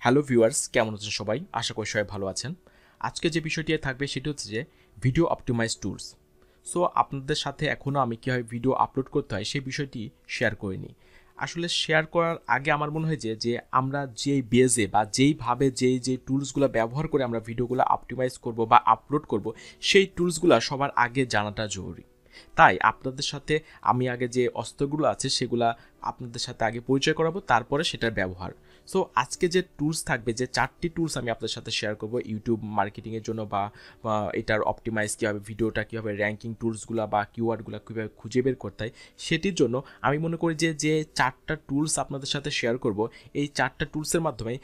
Hello viewers, কেমন আছেন সবাই? আশা করি সবাই ভালো আছেন। আজকে যে বিষয়টি থাকবে সেটি হচ্ছে যে ভিডিও অপটিমাইজ টুলস। সো আপনাদের সাথে এখনও আমি কীভাবে ভিডিও আপলোড করতে হয় সেই বিষয়টি শেয়ার করিনি। আসলে শেয়ার করার আগে আমার মনে হয় যে আমরা যেই বেজে বা যেইভাবে যে টুলসগুলো ব্যবহার করে আমরা ভিডিওগুলো অপটিমাইজ করব বা আপলোড করব, সেই টুলসগুলো সবার আগে জানাটা জরুরি। তাই আপনাদের সাথে আমি আগে যে অস্ত্রগুলো আছে সেগুলা আপনাদের সাথে আগে পরিচয় করাবো, তারপরে সেটার ব্যবহার। সো আজকে যে টুলস থাকবে, যে 4টি টুলস আমি আপনাদের সাথে শেয়ার করব ইউটিউব মার্কেটিংয়ের জন্য বা এটার অপটিমাইজ কীভাবে, ভিডিওটা কীভাবে, র্যাঙ্কিং টুলসগুলো বা কিওয়ার্ডগুলো কীভাবে খুঁজে বের করতে হয়, সেটির জন্য আমি মনে করি যে 4টা টুলস আপনাদের সাথে শেয়ার করব, এই 4টা টুলসের মাধ্যমে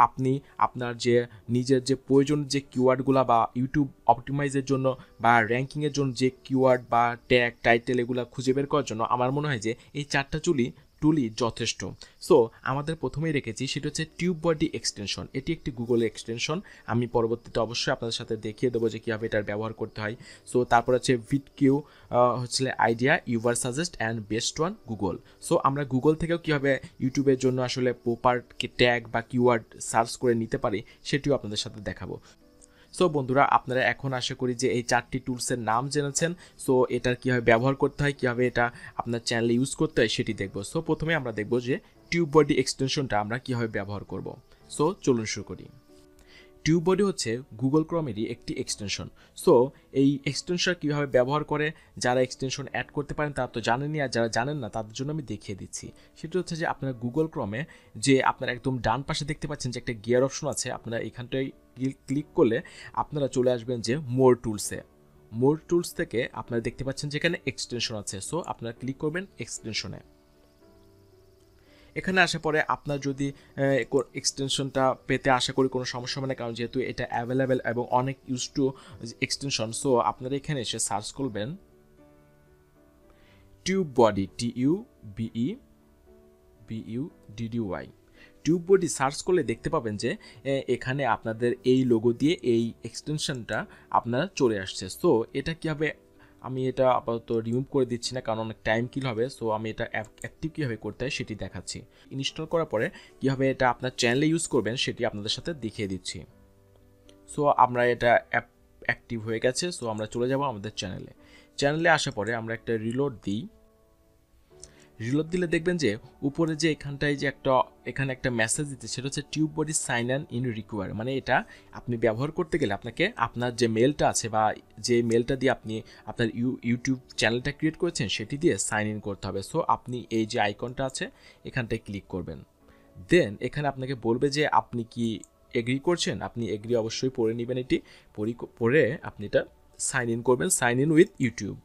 আপনি আপনার যে নিজের যে প্রয়োজন যে কিওয়ার্ডগুলো বা ইউটিউব অপটিমাইজের জন্য বা র্যাঙ্কিংয়ের জন্য যে কিওয়ার্ড বা ট্যাগ টাইটেল এগুলো খুঁজে বের করার জন্য আমার মনে হয় যে এই 4টা টুলই যথেষ্ট। সো আমাদের প্রথমেই রেখেছি সেটা হচ্ছে টিউব বডি এক্সটেনশন। এটি একটি গুগলের এক্সটেনশন। আমি পরবর্তীতে অবশ্যই আপনাদের সাথে দেখিয়ে দেবো যে কীভাবে এটার ব্যবহার করতে হয়। সো তারপর হচ্ছে ভিডকিউ, হচ্ছে idea, Ubersuggest and best one Google. So আমরা গুগল থেকেও কীভাবে ইউটিউবের জন্য আসলে প্রপার ট্যাগ বা কিওয়ার্ড সার্চ করে নিতে পারি সেটিও আপনাদের সাথে দেখাবো। সো বন্ধুরা, আপনারা এখন আশা করি যে এই 4টি টুলসের নাম জেনেছেন। সো এটার কীভাবে ব্যবহার করতে হয়, কীভাবে এটা আপনার চ্যানেলে ইউজ করতে হয় সেটি দেখব। সো প্রথমে আমরা দেখব যে টিউব বডি এক্সটেনশনটা আমরা কীভাবে ব্যবহার করব। সো চলুন শুরু করি। টিউব বডি হচ্ছে গুগল ক্রোমেরই একটি এক্সটেনশন। সো এই এক্সটেনশন কীভাবে ব্যবহার করে, যারা এক্সটেনশন অ্যাড করতে পারেন তারা তো জানেনই, আর যারা জানেন না তাদের জন্য আমি দেখিয়ে দিচ্ছি। সেটা হচ্ছে যে আপনারা গুগল ক্রোমে যে আপনারা একদম ডান পাশে দেখতে পাচ্ছেন যে একটা গিয়ার অপশন আছে, আপনারা এখানটায় ক্লিক করলে আপনারা চলে আসবেন যে মোর টুলসে। মোর টুলস থেকে আপনারা দেখতে পাচ্ছেন যে এখানে এক্সটেনশন আছে। সো আপনারা ক্লিক করবেন এক্সটেনশনে। এখানে আসার পরে আপনার যদি এক্সটেনশনটা পেতে আশা করি কোনো সমস্যা হবে না, কারণ যেহেতু এটা অ্যাভেলেবেল এবং অনেক ইউজ টু এক্সটেনশন। সো আপনারা এখানে এসে সার্চ করবেন tube body, TUBEBUDDY। Tube body search করলে দেখতে পাবেন যে এখানে আপনাদের এই লোগো দিয়ে এই এক্সটেনশনটা আপনার চলে আসছে। সো এটা কীভাবে, আমি এটা আপাতত রিমুভ করে দিচ্ছি না কারণ অনেক টাইম কিল হবে। সো আমি এটা অ্যাক্টিভ কীভাবে করতে হয় সেটি দেখাচ্ছি। ইনস্টল করার পরে কীভাবে এটা আপনার চ্যানেলে ইউজ করবেন সেটি আপনাদের সাথে দেখিয়ে দিচ্ছি। সো আমরা এটা অ্যাক্টিভ হয়ে গেছে। সো আমরা চলে যাব আমাদের চ্যানেলে আসার পরে আমরা একটা রিলোড দিই। রিলোড দিলে দেখবেন যে উপরে যে এখানটায় যে এখানে একটা মেসেজ দিতে, সেটা হচ্ছে টিউব বডি সাইন ইন রিকোয়ার। মানে এটা আপনি ব্যবহার করতে গেলে আপনাকে আপনার যে মেলটা আছে বা যে মেলটা দিয়ে আপনি আপনার ইউটিউব চ্যানেলটা ক্রিয়েট করেছেন সেটি দিয়ে সাইন ইন করতে হবে। সো আপনি এই যে আইকনটা আছে এখানটায় ক্লিক করবেন। দেন এখানে আপনাকে বলবে যে আপনি কি এগ্রি করছেন। আপনি এগ্রি অবশ্যই পড়ে নেবেন, এটি পড়ে আপনি এটা সাইন ইন করবেন, sign in with YouTube.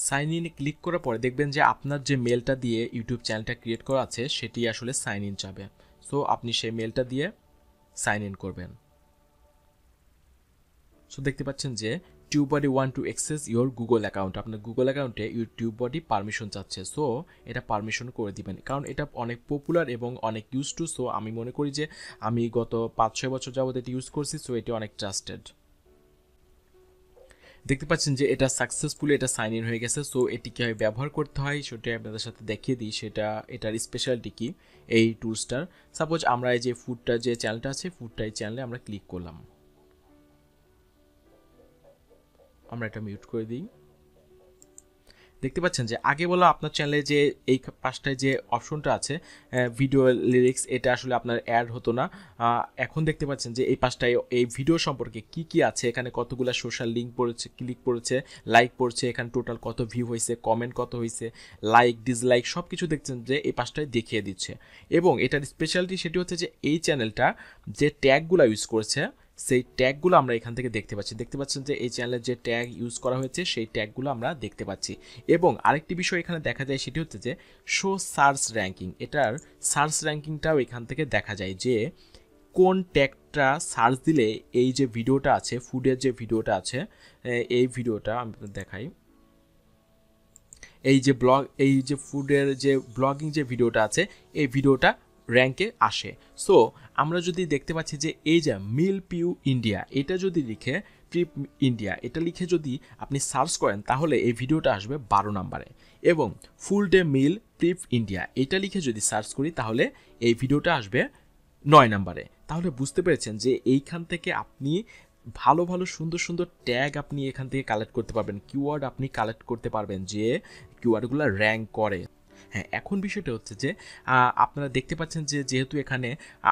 Sign ইনে ক্লিক করার পরে দেখবেন যে আপনার যে মেলটা দিয়ে ইউটিউব চ্যানেলটা ক্রিয়েট করা আছে সেটি আসলে সাইন ইন চাবে। সো আপনি সেই মেলটা দিয়ে সাইন ইন করবেন। সো দেখতে পাচ্ছেন যে tube body want to access your Google account. আপনার গুগল অ্যাকাউন্টে ইউটিউব বডি পারমিশন চাচ্ছে। সো এটা পারমিশন করে দিবেন, কারণ এটা অনেক পপুলার এবং অনেক ইউজ টু। সো আমি মনে করি যে আমি গত 5-6 বছর যাবত এটি ইউজ করছি। সো এটি অনেক ট্রাস্টেড। দেখতে পাচ্ছেন যে এটা সাকসেসফুলি এটা সাইন ইন হয়ে গেছে। সো এটি কীভাবে ব্যবহার করতে হয় সেটা আপনাদের সাথে দেখিয়ে দিই। এটার স্পেশালিটি কি এই টুলসটার। সাপোজ আমরা এই যে ফুডটার যে চ্যানেলটা আছে, ফুডটা এই চ্যানেলে আমরা ক্লিক করলাম। আমরা এটা মিউট করে দিই। দেখতে পাচ্ছেন যে আগে বলা আপনার চ্যানেলে যে এই পাশটায় যে অপশনটা আছে ভিডিও লিরিক্স, এটা আসলে আপনার অ্যাড হতো না। এখন দেখতে পাচ্ছেন যে এই পাশটায় এই ভিডিও সম্পর্কে কি আছে, এখানে কতগুলো সোশ্যাল লিঙ্ক পড়েছে, ক্লিক পড়েছে, লাইক পড়ছে, এখানে টোটাল কত ভিউ হয়েছে, কমেন্ট কত হয়েছে, লাইক ডিসলাইক সব কিছু দেখছেন যে এই পাশটায় দেখিয়ে দিচ্ছে। এবং এটার স্পেশালিটি সেটি হচ্ছে যে এই চ্যানেলটা যে ট্যাগগুলো ইউজ করেছে সেই ট্যাগগুলো আমরা এখান থেকে দেখতে পাচ্ছেন যে এই চ্যানেলের যে ট্যাগ ইউজ করা হয়েছে সেই ট্যাগগুলো আমরা দেখতে পাচ্ছি। এবং আরেকটি বিষয় এখানে দেখা যায় সেটি হচ্ছে যে শো সার্চ র্যাঙ্কিং। এটার সার্চ র্যাঙ্কিংটাও এখান থেকে দেখা যায় যে কোন ট্যাগটা সার্চ দিলে এই যে ভিডিওটা আছে, ফুডের যে ভিডিওটা আছে, এই ভিডিওটা আমি দেখাই। এই যে ফুডের যে ব্লগিং যে ভিডিওটা আছে এই ভিডিওটা র্যাঙ্কে আসে। সো আমরা যদি দেখতে পাচ্ছি যে এই যে মিল পিউ ইন্ডিয়া, এটা যদি লিখে ট্রিপ ইন্ডিয়া এটা লিখে যদি আপনি সার্চ করেন তাহলে এই ভিডিওটা আসবে 12 নম্বরে। এবং ফুল ডে মিল ট্রিপ ইন্ডিয়া এটা লিখে যদি সার্চ করি তাহলে এই ভিডিওটা আসবে 9 নম্বরে। তাহলে বুঝতে পেরেছেন যে এইখান থেকে আপনি ভালো ভালো সুন্দর সুন্দর ট্যাগ আপনি এখান থেকে কালেক্ট করতে পারবেন, কিওয়ার্ড আপনি কালেক্ট করতে পারবেন যে কিওয়ার্ডগুলো র্যাঙ্ক করে। হ্যাঁ, এখন বিষয়টা হচ্ছে যে আপনারা দেখতে পাচ্ছেন যে যেহেতু এখানে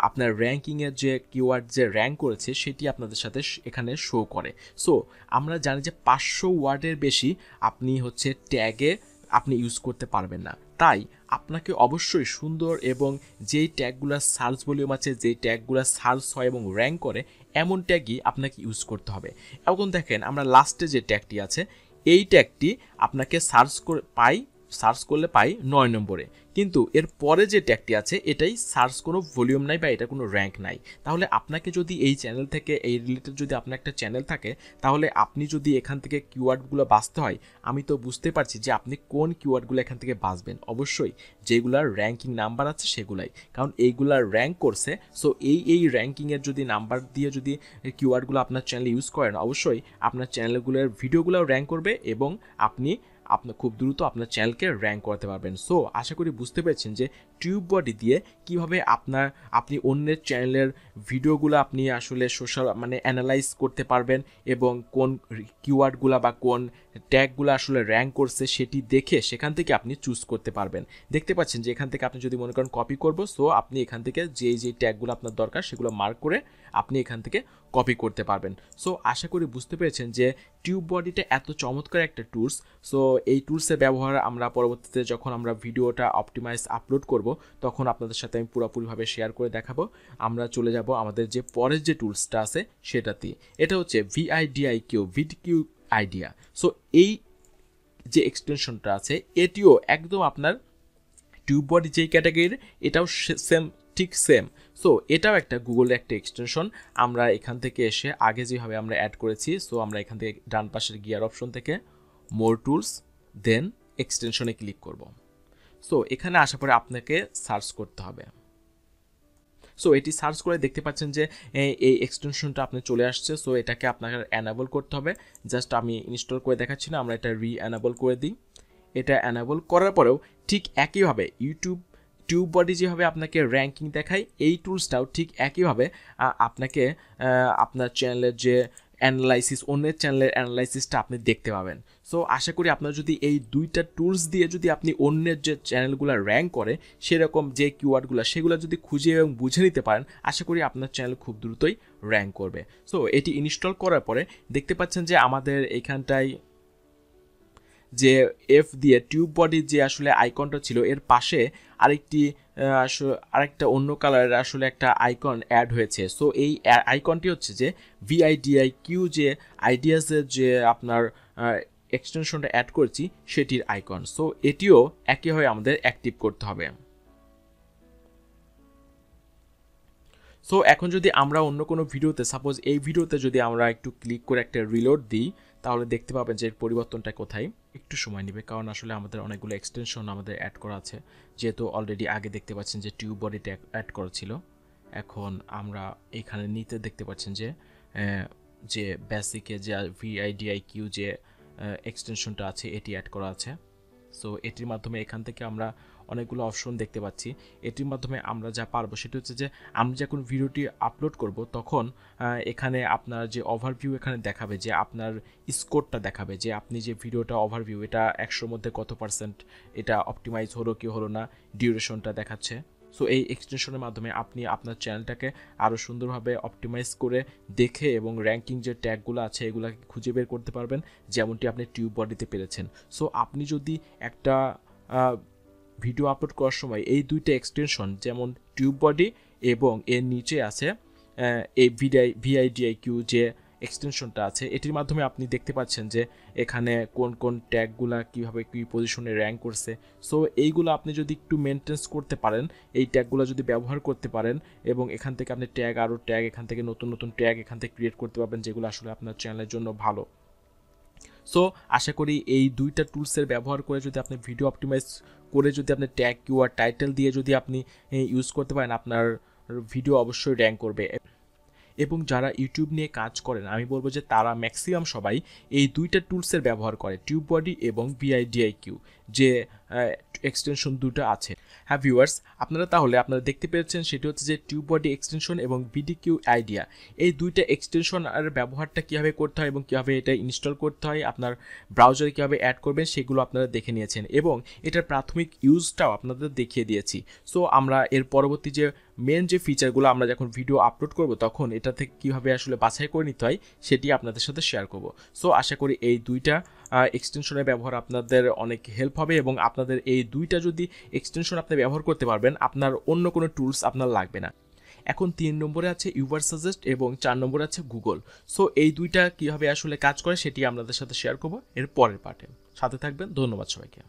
আপনার র্যাঙ্কিংয়ের যে কিওয়ার্ড যে র্যাঙ্ক করেছে সেটি আপনাদের সাথে এখানে শো করে। সো আমরা জানি যে 500 ওয়ার্ডের বেশি আপনি হচ্ছে ট্যাগে আপনি ইউজ করতে পারবেন না। তাই আপনাকে অবশ্যই সুন্দর এবং যেই ট্যাগগুলো সার্চ ভলিউম আছে, যেই ট্যাগগুলো সার্চ হয় এবং র্যাঙ্ক করে এমন ট্যাগই আপনাকে ইউজ করতে হবে। এখন দেখেন আমরা লাস্টে যে ট্যাগটি আছে এই ট্যাগটি আপনাকে সার্চ করলে পাই 9 নম্বরে, কিন্তু এর পরে যে ট্যাগটি আছে এটাই সার্চ কোনো ভলিউম নাই বা এটা কোনো র্যাঙ্ক নাই। তাহলে আপনাকে যদি এই চ্যানেল থেকে এই রিলেটেড যদি আপনার একটা চ্যানেল থাকে, তাহলে আপনি যদি এখান থেকে কিওয়ার্ডগুলো বাছতে হয়, আমি তো বুঝতে পারছি যে আপনি কোন কিওয়ার্ডগুলো এখান থেকে বাছবেন। অবশ্যই যেগুলার র্যাঙ্কিং নাম্বার আছে সেগুলাই, কারণ এইগুলার র্যাঙ্ক করছে। সো এই র্যাঙ্কিংয়ের যদি নাম্বার দিয়ে যদি কিওয়ার্ডগুলো আপনার চ্যানেলে ইউজ করেন, অবশ্যই আপনার চ্যানেলগুলোর ভিডিওগুলোও র্যাঙ্ক করবে এবং আপনি খুব দ্রুত আপনার চ্যানেলকে র্যাঙ্ক করতে পারবেন। সো আশা করি বুঝতে পেরেছেন যে টিউববডি দিয়ে কিভাবে আপনি অন্যের চ্যানেলের ভিডিওগুলো আপনি আসলে সোশ্যাল অ্যানালাইজ করতে পারবেন এবং কোন কিওয়ার্ডগুলো বা কোন ট্যাগগুলো আসলে র্যাঙ্ক করছে সেটি দেখে সেখান থেকে আপনি চুজ করতে পারবেন। দেখতে পাচ্ছেন যে এখান থেকে আপনি যদি মনে করেন কপি করব, সো আপনি এখান থেকে যেই ট্যাগগুলো আপনার দরকার সেগুলো মার্ক করে আপনি এখান থেকে কপি করতে পারবেন। সো আশা করি বুঝতে পেরেছেন যে টিউববডিটা এত চমৎকার একটা টুলস। সো এই টুলসের ব্যবহার আমরা পরবর্তীতে যখন আমরা ভিডিওটা অপটিমাইজ আপলোড করব তখন আপনাদের সাথে আমি পুরোপুরিভাবে শেয়ার করে দেখাবো। আমরা চলে যাব আমাদের যে পরের যে টুলসটা আছে সেটাতে। এটা হচ্ছে ভিডিকিউ আইডিয়া। সো এই যে এক্সটেনশনটা আছে এটিও একদম আপনার টিউববডি যেই ক্যাটাগরির, এটাও ঠিক সেম। সো এটাও একটা গুগলের একটা এক্সটেনশন। আমরা এখান থেকে এসে আগে যেভাবে আমরা অ্যাড করেছি, সো আমরা এখান থেকে ডান পাশের গিয়ার অপশন থেকে মোর টুলস দেন এক্সটেনশনে ক্লিক করব। সো এখানে আসার পরে আপনাকে সার্চ করতে হবে। সো এটি সার্চ করে দেখতে পাচ্ছেন যে এই এক্সটেনশনটা আপনি চলে আসছে। সো এটাকে আপনাকে অ্যানাবল করতে হবে। জাস্ট আমি ইনস্টল করে দেখাচ্ছি না, আমরা এটা অ্যানাবল করে দিই। এটা অ্যানাবল করার পরেও ঠিক একইভাবে টিউববডি যেভাবে আপনাকে র্যাঙ্কিং দেখায়, এই টুলসটাও ঠিক একইভাবে আপনাকে আপনার চ্যানেলের যে অ্যানালাইসিস, অন্যের চ্যানেলের অ্যানালাইসিসটা আপনি দেখতে পাবেন। সো আশা করি আপনার যদি এই দুইটা টুলস দিয়ে যদি আপনি অন্যের যে চ্যানেলগুলো র্যাঙ্ক করে সেরকম যে কিওয়ার্ডগুলো সেগুলো যদি খুঁজে এবং বুঝে নিতে পারেন, আশা করি আপনার চ্যানেল খুব দ্রুতই র্যাঙ্ক করবে। সো এটি ইনস্টল করার পরে দেখতে পাচ্ছেন যে আমাদের এইখানটায় যে এফ দিয়ে টিউববডির যে আসলে আইকনটা ছিল এর পাশে আরেকটা অন্য কালারের আসলে একটা আইকন অ্যাড হয়েছে। সো এই আইকনটি হচ্ছে যে ভিআইডিআইকিউ যে আইডিয়াসের যে আপনার এক্সটেনশনটা অ্যাড করেছি সেটির আইকন। সো এটিও একইভাবে আমাদের অ্যাক্টিভ করতে হবে। সো এখন যদি আমরা অন্য কোনো ভিডিওতে, সাপোজ এই ভিডিওতে যদি আমরা একটু ক্লিক করে একটা রিলোড দিই, তাহলে দেখতে পাবেন যে এর পরিবর্তনটা কোথায়। একটু সময় নেবে কারণ আসলে আমাদের অনেকগুলো এক্সটেনশন আমাদের অ্যাড করা আছে, যেহেতু অলরেডি আগে দেখতে পাচ্ছেন যে টিউববডিটা অ্যাড করা ছিল। এখন আমরা এখানে নিতে দেখতে পাচ্ছেন যে বেসিকে যে ভিআইডিআইকিউ যে এক্সটেনশনটা আছে এটি অ্যাড করা আছে। সো এটির মাধ্যমে এখান থেকে আমরা অনেকগুলো অপশন দেখতে পাচ্ছি। এটির মাধ্যমে আমরা যা পারবো সেটা হচ্ছে যে আমি যখন ভিডিওটি আপলোড করব তখন এখানে আপনার যে ওভারভিউ এখানে দেখাবে, যে আপনার স্কোরটা দেখাবে, যে আপনি যে ভিডিওটা ওভারভিউ এটা 100-র মধ্যে কত পার্সেন্ট এটা অপটিমাইজ হলো কি হলো না, ডিউরেশনটা দেখাচ্ছে। সো এই এক্সটেনশনের মাধ্যমে আপনি আপনার চ্যানেলটাকে আরও সুন্দরভাবে অপটিমাইজ করে দেখে এবং র্যাঙ্কিং যে ট্যাগগুলো আছে এগুলোকে খুঁজে বের করতে পারবেন, যেমনটি আপনি টিউববডিতে পেরেছেন। সো আপনি যদি একটা ভিডিও আপলোড করার সময় এই দুইটা এক্সটেনশন, যেমন টিউববডি এবং এর নিচে আছে এই ভিআইডিআইকিউ যে এক্সটেনশনটা আছে, এটির মাধ্যমে আপনি দেখতে পাচ্ছেন যে এখানে কোন কোন ট্যাগগুলা কীভাবে কী পজিশনে র্যাঙ্ক করছে। সো এইগুলো আপনি যদি একটু মেনটেন্স করতে পারেন, এই ট্যাগগুলো যদি ব্যবহার করতে পারেন এবং এখান থেকে আপনি আরও ট্যাগ এখান থেকে নতুন নতুন ট্যাগ এখান থেকে ক্রিয়েট করতে পারবেন, যেগুলো আসলে আপনার চ্যানেলের জন্য ভালো। সো আশা করি এই দুইটা টুলসের ব্যবহার করে যদি আপনি ভিডিও অপটিমাইজ করে যদি আপনি ট্যাগ, কিওয়ার্ড, টাইটেল দিয়ে যদি আপনি ইউজ করতে পারেন, আপনার ভিডিও অবশ্যই র্যাঙ্ক করবে। এবং যারা ইউটিউব নিয়ে কাজ করেন আমি বলবো যে তারা ম্যাক্সিমাম সবাই এই দুইটা টুলসের ব্যবহার করে, টিউববডি এবং ভিআইডিআইকিউ। যে এক্সটেনশন দুটো আছে। হ্যাঁ ভিউয়ার্স, আপনারা দেখতে পেয়েছেন সেটি হচ্ছে যে টিউব বডি এক্সটেনশন এবং বিডিকিউ আইডিয়া, এই দুইটা এক্সটেনশন আর ব্যবহারটা কীভাবে করতে হয় এবং কীভাবে এটা ইনস্টল করতে হয়, আপনার ব্রাউজারে কীভাবে অ্যাড করবেন সেগুলো আপনারা দেখে নিয়েছেন এবং এটার প্রাথমিক ইউজটাও আপনাদের দেখিয়ে দিয়েছি। সো আমরা এর পরবর্তী যে মেন যে ফিচারগুলো আমরা যখন ভিডিও আপলোড করব তখন এটা থেকে কীভাবে আসলে বাছাই করে নিতে হয় সেটি আপনাদের সাথে শেয়ার করব। সো আশা করি এই দুইটা এক্সটেনশনের ব্যবহার আপনাদের অনেক হেল্প হবে এবং আপনাদের এই দুইটা যদি এক্সটেনশন আপনি ব্যবহার করতে পারবেন, আপনার অন্য কোনো টুলস আপনার লাগবে না। এখন 3 নম্বরে আছে ইউভার সাজেস্ট এবং 4 নম্বরে আছে গুগল। সো এই দুইটা কীভাবে আসলে কাজ করে সেটি আপনাদের সাথে শেয়ার করব এর পরের পার্টে। সাথে থাকবেন। ধন্যবাদ সবাইকে।